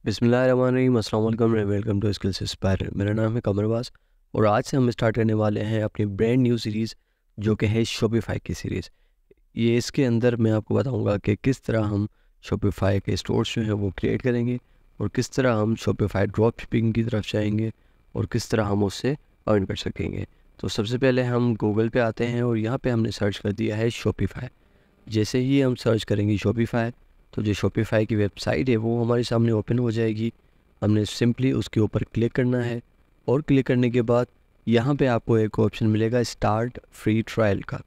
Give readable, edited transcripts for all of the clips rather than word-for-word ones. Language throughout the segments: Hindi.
बिस्मिल्लाहिर्रहमानिर्रहीम, अस्सलाम वालेकुम, वेलकम टू स्किल्स इंस्पायर। मेरा नाम है कमरवास और आज से हम स्टार्ट करने वाले हैं अपनी ब्रांड न्यू सीरीज़ जो कि है शॉपिफाई की सीरीज़। ये इसके अंदर मैं आपको बताऊंगा कि किस तरह हम शॉपिफाई के स्टोर्स जो हैं वो क्रिएट करेंगे और किस तरह हम शॉपिफाई ड्रॉप शिपिंग की तरफ जाएंगे और किस तरह हम उससे अर्न कर सकेंगे। तो सबसे पहले हम गूगल पे आते हैं और यहाँ पे हमने सर्च कर दिया है शॉपिफाई। जैसे ही हम सर्च करेंगे शॉपिफाई तो जो शॉपिफाई की वेबसाइट है वो हमारे सामने ओपन हो जाएगी। हमने सिंपली उसके ऊपर क्लिक करना है और क्लिक करने के बाद यहाँ पे आपको एक ऑप्शन मिलेगा स्टार्ट फ्री ट्रायल का।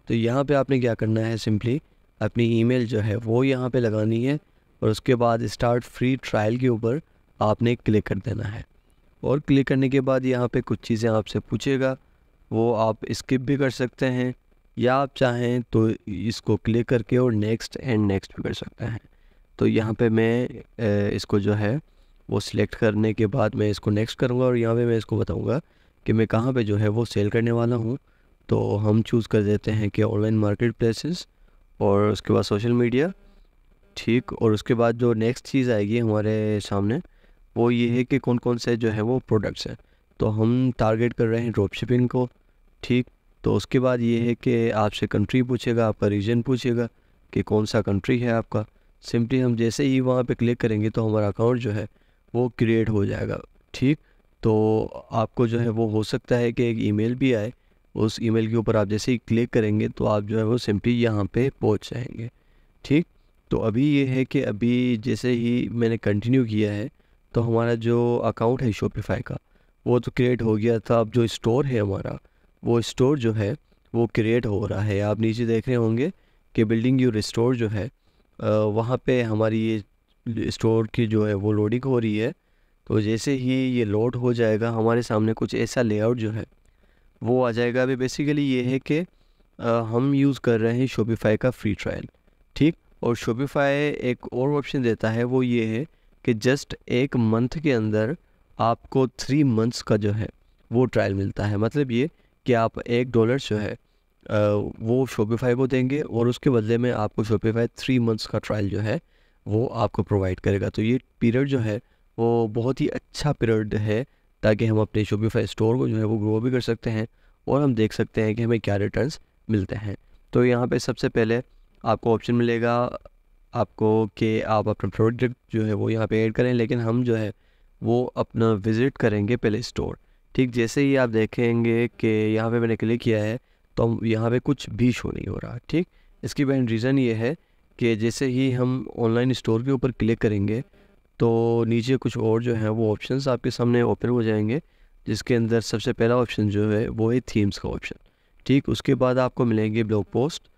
तो यहाँ पे आपने क्या करना है, सिंपली अपनी ईमेल जो है वो यहाँ पे लगानी है और उसके बाद स्टार्ट फ्री ट्रायल के ऊपर आपने क्लिक कर देना है। और क्लिक करने के बाद यहाँ पे कुछ चीज़ें आपसे पूछेगा, वो आप स्किप भी कर सकते हैं या आप चाहें तो इसको क्लिक करके और नेक्स्ट एंड नेक्स्ट भी कर सकते हैं। तो यहाँ पे मैं इसको जो है वो सिलेक्ट करने के बाद मैं इसको नेक्स्ट करूँगा और यहाँ पे मैं इसको बताऊँगा कि मैं कहाँ पे जो है वो सेल करने वाला हूँ। तो हम चूज़ कर देते हैं कि ऑनलाइन मार्केट प्लेसेस और उसके बाद सोशल मीडिया, ठीक। और उसके बाद जो नेक्स्ट चीज़ आएगी हमारे सामने वो ये है कि कौन कौन से जो है वो प्रोडक्ट्स हैं। तो हम टारगेट कर रहे हैं ड्रॉप शिपिंग को, ठीक। तो उसके बाद ये है कि आपसे कंट्री पूछेगा, आपका रीजन पूछेगा कि कौन सा कंट्री है आपका। सिंपली हम जैसे ही वहाँ पे क्लिक करेंगे तो हमारा अकाउंट जो है वो क्रिएट हो जाएगा, ठीक। तो आपको जो है वो हो सकता है कि एक ईमेल भी आए, उस ईमेल के ऊपर आप जैसे ही क्लिक करेंगे तो आप जो है वो सिंपली यहाँ पे पहुँच जाएंगे, ठीक। तो अभी ये है कि अभी जैसे ही मैंने कंटिन्यू किया है तो हमारा जो अकाउंट है शॉपिफाई का वो तो क्रिएट हो गया था। अब जो स्टोर है हमारा वो स्टोर जो है वो क्रिएट हो रहा है। आप नीचे देख रहे होंगे कि बिल्डिंग योर स्टोर जो है वहाँ पे हमारी ये स्टोर की जो है वो लोडिंग हो रही है। तो जैसे ही ये लोड हो जाएगा हमारे सामने कुछ ऐसा लेआउट जो है वो आ जाएगा। अभी बेसिकली ये है कि हम यूज़ कर रहे हैं शॉपिफाई का फ्री ट्रायल, ठीक। और शॉपिफाई एक और ऑप्शन देता है, वो ये है कि जस्ट एक मंथ के अंदर आपको 3 मंथ्स का जो है वो ट्रायल मिलता है। मतलब ये कि आप $1 जो है वो शॉपिफाई को देंगे और उसके बदले में आपको शॉपिफाई 3 मंथ्स का ट्रायल जो है वो आपको प्रोवाइड करेगा। तो ये पीरियड जो है वो बहुत ही अच्छा पीरियड है ताकि हम अपने शॉपिफाई स्टोर को जो है वो ग्रो भी कर सकते हैं और हम देख सकते हैं कि हमें क्या रिटर्न्स मिलते हैं। तो यहाँ पे सबसे पहले आपको ऑप्शन मिलेगा आपको कि आप अपना प्रोडक्ट जो है वो यहाँ पे ऐड करें, लेकिन हम जो है वो अपना विज़िट करेंगे पहले स्टोर, ठीक। जैसे ही आप देखेंगे कि यहाँ पे मैंने क्लिक किया है तो हम यहाँ पे कुछ भी शो नहीं हो रहा, ठीक। इसकी मेन रीज़न ये है कि जैसे ही हम ऑनलाइन स्टोर के ऊपर क्लिक करेंगे तो नीचे कुछ और जो है वो ऑप्शंस आपके सामने ओपन हो जाएंगे, जिसके अंदर सबसे पहला ऑप्शन जो है वो है थीम्स का ऑप्शन, ठीक। उसके बाद आपको मिलेंगे ब्लॉग पोस्ट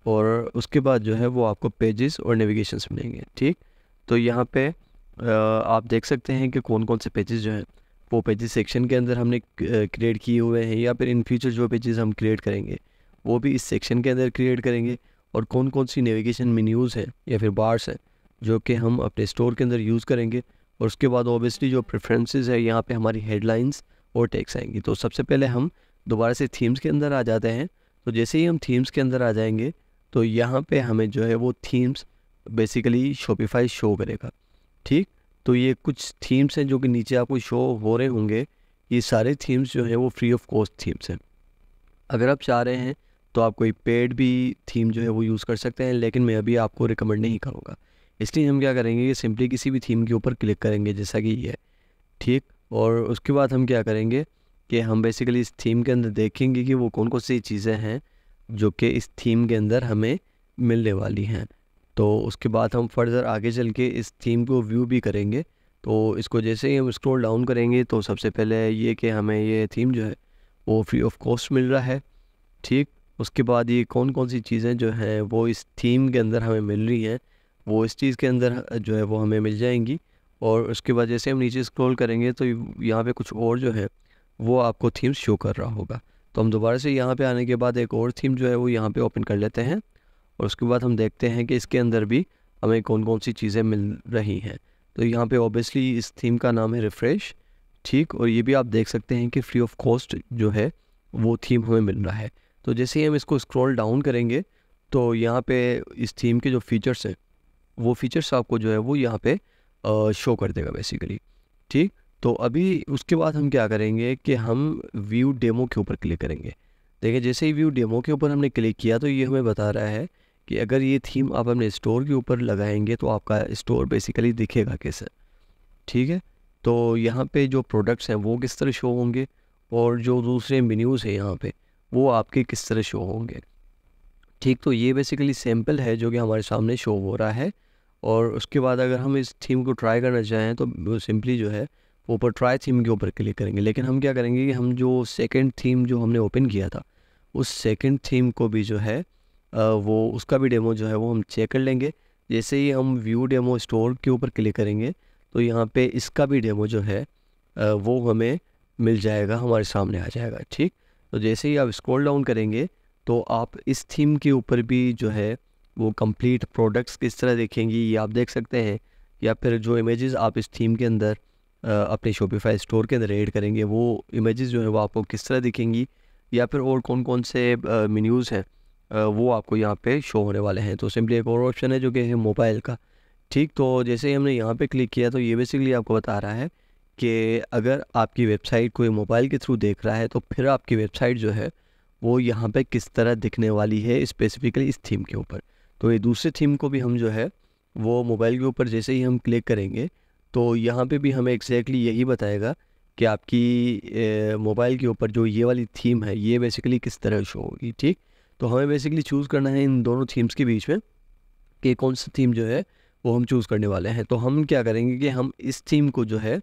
और उसके बाद जो है वो आपको पेजेस और नेविगेशंस मिलेंगे, ठीक। तो यहाँ पे आप देख सकते हैं कि कौन कौन से पेजेस जो हैं वो पेजेस सेक्शन के अंदर हमने क्रिएट किए हुए हैं, या फिर इन फ्यूचर जो पेजेस हम क्रिएट करेंगे वो भी इस सेक्शन के अंदर क्रिएट करेंगे। और कौन कौन सी नेविगेशन मेन्यूज़ हैं या फिर बार्स हैं जो कि हम अपने स्टोर के अंदर यूज़ करेंगे। और उसके बाद ओबियसली जो प्रेफरेंसेस है यहाँ पे हमारी हेडलाइंस और टेक्स्ट आएंगी। तो सबसे पहले हम दोबारा से थीम्स के अंदर आ जाते हैं। तो जैसे ही हम थीम्स के अंदर आ जाएंगे तो यहाँ पे हमें जो है वो थीम्स बेसिकली शॉपिफाई शो करेगा, ठीक। तो ये कुछ थीम्स हैं जो कि नीचे आपको शो हो रहे होंगे। ये सारे थीम्स जो हैं वो फ्री ऑफ कॉस्ट थीम्स हैं। अगर आप चाह रहे हैं तो आप कोई पेड भी थीम जो है वो यूज़ कर सकते हैं, लेकिन मैं अभी आपको रिकमेंड नहीं करूँगा। इसलिए हम क्या करेंगे कि सिंपली किसी भी थीम के ऊपर क्लिक करेंगे जैसा कि ये है, ठीक। और उसके बाद हम क्या करेंगे कि हम बेसिकली इस थीम के अंदर देखेंगे कि वो कौन कौन सी चीज़ें हैं जो कि इस थीम के अंदर हमें मिलने वाली हैं। तो उसके बाद हम फर्दर आगे चल के इस थीम को व्यू भी करेंगे। तो इसको जैसे ही हम स्क्रॉल डाउन करेंगे तो सबसे पहले ये कि हमें ये थीम जो है वो फ्री ऑफ कॉस्ट मिल रहा है, ठीक। उसके बाद ये कौन कौन सी चीज़ें जो हैं वो इस थीम के अंदर हमें मिल रही हैं वो इस चीज़ के अंदर जो है वो हमें मिल जाएंगी। और उसके बाद जैसे हम नीचे स्क्रॉल करेंगे तो यहाँ पे कुछ और जो है वो आपको थीम्स शो कर रहा होगा। तो हम दोबारा से यहाँ पे आने के बाद एक और थीम जो है वो यहाँ पे ओपन कर लेते हैं और उसके बाद हम देखते हैं कि इसके अंदर भी हमें कौन कौन सी चीज़ें मिल रही हैं। तो यहाँ पे ऑब्वियसली इस थीम का नाम है रिफ़्रेश, ठीक। और ये भी आप देख सकते हैं कि फ्री ऑफ कॉस्ट जो है वो थीम हमें मिल रहा है। तो जैसे ही हम इसको स्क्रॉल डाउन करेंगे तो यहाँ पे इस थीम के जो फीचर्स हैं वो फीचर्स आपको जो है वो यहाँ पे शो कर देगा बेसिकली। ठीक, तो अभी उसके बाद हम क्या करेंगे कि हम व्यू डेमो के ऊपर क्लिक करेंगे। देखिए जैसे ही व्यू डेमो के ऊपर हमने क्लिक किया तो ये हमें बता रहा है कि अगर ये थीम आप अपने स्टोर के ऊपर लगाएंगे तो आपका स्टोर बेसिकली दिखेगा कैसे। ठीक है, तो यहाँ पे जो प्रोडक्ट्स हैं वो किस तरह शो होंगे और जो दूसरे मेन्यूज़ हैं यहाँ पे वो आपके किस तरह शो होंगे। ठीक, तो ये बेसिकली सैम्पल है जो कि हमारे सामने शो हो रहा है। और उसके बाद अगर हम इस थीम को ट्राई करना चाहें तो सिंपली जो है ऊपर ट्राई थीम के ऊपर क्लिक करेंगे। लेकिन हम क्या करेंगे कि हम जो सेकंड थीम जो हमने ओपन किया था उस सेकंड थीम को भी जो है वो उसका भी डेमो जो है वो हम चेक कर लेंगे। जैसे ही हम व्यू डेमो स्टोर के ऊपर क्लिक करेंगे तो यहाँ पे इसका भी डेमो जो है वो हमें मिल जाएगा, हमारे सामने आ जाएगा। ठीक, तो जैसे ही आप स्क्रॉल डाउन करेंगे तो आप इस थीम के ऊपर भी जो है वो कंप्लीट प्रोडक्ट्स किस तरह देखेंगी ये आप देख सकते हैं। या फिर जो इमेजेस आप इस थीम के अंदर अपने शॉपिफाई स्टोर के अंदर ऐड करेंगे वो इमेजेस जो है वो आपको किस तरह दिखेंगी, या फिर और कौन कौन से मेन्यूज़ हैं वो आपको यहाँ पे शो होने वाले हैं। तो सिंपली एक और ऑप्शन है जो कि है मोबाइल का। ठीक, तो जैसे ही हमने यहाँ पे क्लिक किया तो ये बेसिकली आपको बता रहा है कि अगर आपकी वेबसाइट कोई मोबाइल के थ्रू देख रहा है तो फिर आपकी वेबसाइट जो है वो यहाँ पे किस तरह दिखने वाली है स्पेसिफिकली इस थीम के ऊपर। तो ये दूसरे थीम को भी हम जो है वो मोबाइल के ऊपर जैसे ही हम क्लिक करेंगे तो यहाँ पे भी हमें एग्जैक्टली यही बताएगा कि आपकी मोबाइल के ऊपर जो ये वाली थीम है ये बेसिकली किस तरह शो होगी। ठीक, तो हमें बेसिकली चूज़ करना है इन दोनों थीम्स के बीच में कि कौन सा थीम जो है वो हम चूज़ करने वाले हैं। तो हम क्या करेंगे कि हम इस थीम को जो है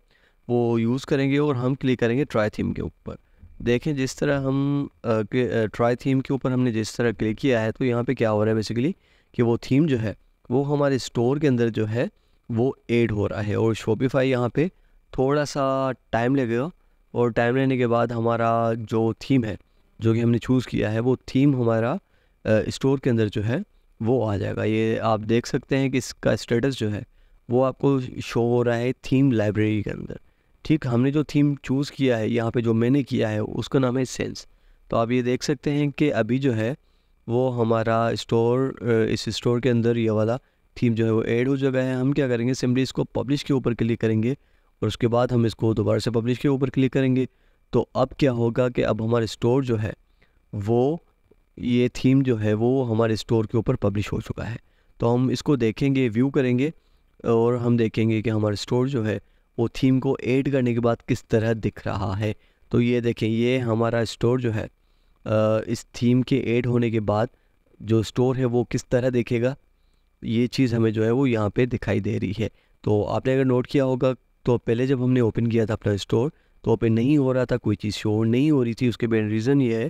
वो यूज़ करेंगे और हम क्लिक करेंगे ट्राई थीम के ऊपर। देखें जिस तरह हम ट्राई थीम के ऊपर हमने जिस तरह क्लिक किया है तो यहाँ पे क्या हो रहा है बेसिकली कि वो थीम जो है वो हमारे स्टोर के अंदर जो है वो ऐड हो रहा है। और शॉपिफाई यहाँ पे थोड़ा सा टाइम लगेगा और टाइम लेने के बाद हमारा जो थीम है जो कि हमने चूज़ किया है वो थीम हमारा स्टोर के अंदर जो है वो आ जाएगा। ये आप देख सकते हैं कि इसका स्टेटस जो है वो आपको शो हो रहा है थीम लाइब्रेरी के अंदर। ठीक, हमने जो थीम चूज़ किया है यहाँ पे जो मैंने किया है उसका नाम है सेंस। तो आप ये देख सकते हैं कि अभी जो है वो हमारा स्टोर इस स्टोर के अंदर ये वाला थीम जो है वो ऐड हो चुका है। हम क्या करेंगे सिंपली इसको पब्लिश के ऊपर क्लिक करेंगे और उसके बाद हम इसको दोबारा से पब्लिश के ऊपर क्लिक करेंगे। तो अब क्या होगा कि अब हमारे स्टोर जो है वो ये थीम जो है वो हमारे स्टोर के ऊपर पब्लिश हो चुका है। तो हम इसको देखेंगे, व्यू करेंगे और हम देखेंगे कि हमारा स्टोर जो है वो थीम को ऐड करने के बाद किस तरह दिख रहा है। तो ये देखें ये हमारा स्टोर जो है इस थीम के ऐड होने के बाद जो स्टोर है वो किस तरह दिखेगा ये चीज़ हमें जो है वो यहाँ पे दिखाई दे रही है। तो आपने अगर नोट किया होगा तो पहले जब हमने ओपन किया था अपना स्टोर तो ओपन नहीं हो रहा था, कोई चीज़ शो नहीं हो रही थी। उसके मेन रीज़न ये है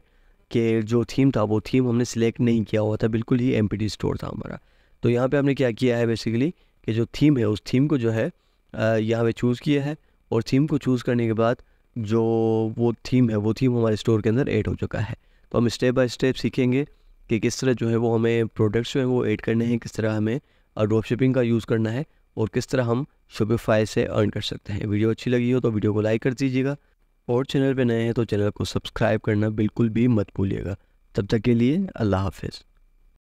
कि जो थीम था वो थीम हमने सिलेक्ट नहीं किया हुआ था, बिल्कुल ही एम्प्टी स्टोर था हमारा। तो यहाँ पे हमने क्या किया है बेसिकली कि जो थीम है उस थीम को जो है यहाँ पे चूज़ किया है और थीम को चूज़ करने के बाद जो वो थीम है वो थीम हमारे स्टोर के अंदर ऐड हो चुका है। तो हम स्टेप बाय स्टेप सीखेंगे कि किस तरह जो है वो हमें प्रोडक्ट्स जो है वो ऐड करने हैं, किस तरह हमें ड्रॉप शिपिंग का यूज़ करना है और किस तरह हम शॉपिफाई से अर्न कर सकते हैं। वीडियो अच्छी लगी हो तो वीडियो को लाइक कर दीजिएगा और चैनल पे नए हैं तो चैनल को सब्सक्राइब करना बिल्कुल भी मत भूलिएगा। तब तक के लिए अल्लाह हाफ़िज़।